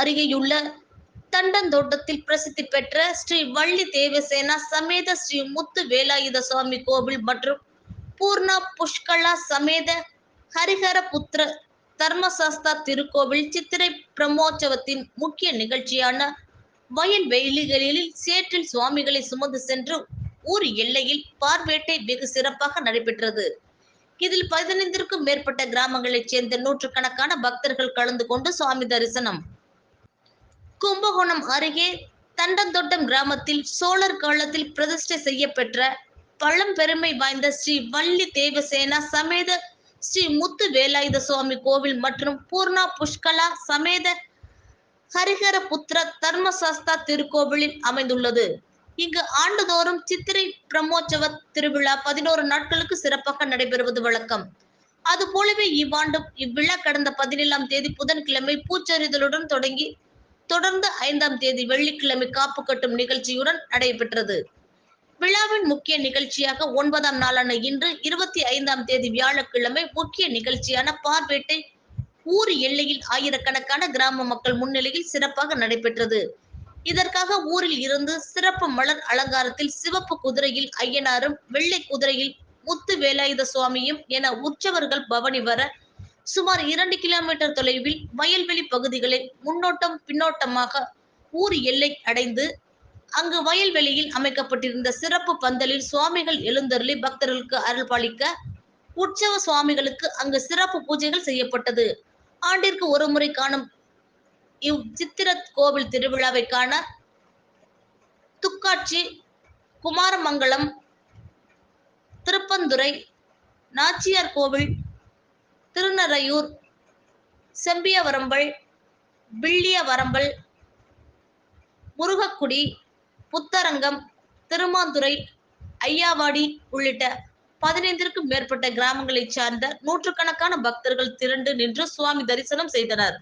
அருகேயுள்ள தண்டந்தோட்டத்தில் பிரசித்தி பெற்ற ஸ்ரீ வள்ளி தேவசேனா சமேத ஸ்ரீ முத்து வேலாயுத சுவாமி கோவில் மற்றும் பூர்ணா புஷ்கலா சமேத ஹரிஹர புத்திர தர்மசாஸ்தா திருக்கோவில் சித்திரை பிரம்மோற்சவத்தின் முக்கிய நிகழ்ச்சியான வயல்வெளிகளில் சேற்றில் சுவாமிகளை சுமந்து சென்று ஊர் எல்லையில் பார்வேட்டை வெகு சிறப்பாக நடைபெற்றது. இதில் 15க்கும் மேற்பட்ட கிராமங்களைச் சேர்ந்த நூற்றுக்கணக்கான பக்தர்கள் கலந்து கொண்டு சுவாமி தரிசனம். கும்பகோணம் அருகே தண்டந்தோட்டம் கிராமத்தில் சோழர் காலத்தில் பிரதிஷ்டை செய்யப்பெற்ற பழம்பெருமை வாய்ந்த ஸ்ரீ வள்ளி தேவசேனா சமேத ஸ்ரீ முத்து வேலாயுத சுவாமி கோவில் மற்றும் பூர்ணா புஷ்கலா சமேத ஹரிஹர புத்திர தர்மசாஸ்தா திருக்கோவிலில் அமைந்துள்ளது. இங்கு ஆண்டுதோறும் சித்திரை பிரம்மோற்சவ திருவிழா 11 நாட்களுக்கு சிறப்பாக நடைபெறுவது வழக்கம். அதுபோலவே இவ்வாண்டும் இவ்விழா கடந்த 17ஆம் தேதி புதன்கிழமை பூச்செறிதலுடன் தொடங்கி தொடர்ந்து 5ஆம் தேதி வெள்ளிக்கிழமை காப்பு கட்டும் நிகழ்ச்சியுடன் நடைபெற்றது. விழாவின் முக்கிய நிகழ்ச்சியாக 9ஆம் நாளான இன்று 25ஆம் தேதி வியாழக்கிழமை முக்கிய நிகழ்ச்சியான பார்வேட்டை ஊர் எல்லையில் ஆயிரக்கணக்கான கிராம மக்கள் முன்னிலையில் சிறப்பாக நடைபெற்றது. இதற்காக ஊரில் இருந்து சிறப்பு மலர் அலங்காரத்தில் சிவப்பு குதிரையில் ஐயனாரும் வெள்ளை குதிரையில் முத்து வேலாயுத சுவாமியும் என உற்சவர்கள் பவனி வர சுமார் 2 கிலோமீட்டர் தொலைவில் வயல்வெளி பகுதிகளை முன்னோட்டம் பின்னோட்டமாக ஊர் எல்லை அடைந்து அங்கு வயல்வெளியில் அமைக்கப்பட்டிருந்த சிறப்பு பந்தலில் சுவாமிகள் எழுந்தருளி பக்தர்களுக்கு அருள்பாலிக்க உற்சவ சுவாமிகளுக்கு அங்கு சிறப்பு பூஜைகள் செய்யப்பட்டது. ஆண்டிற்கு ஒரு முறை காணும் இவ் சித்திர கோவில் திருவிழாவை காண துக்காட்சி, குமாரமங்கலம், திருப்பந்துறை, நாச்சியார் கோவில், திருநறையூர், செம்பியவரம்பல், வில்லியவரம்பல், முருகக்குடி, புத்தரங்கம், திருமாந்துறை, ஐயாவாடி உள்ளிட்ட 15க்கும் மேற்பட்ட கிராமங்களைச் சார்ந்த நூற்றுக்கணக்கான பக்தர்கள் திரண்டு நின்று சுவாமி தரிசனம் செய்தனர்.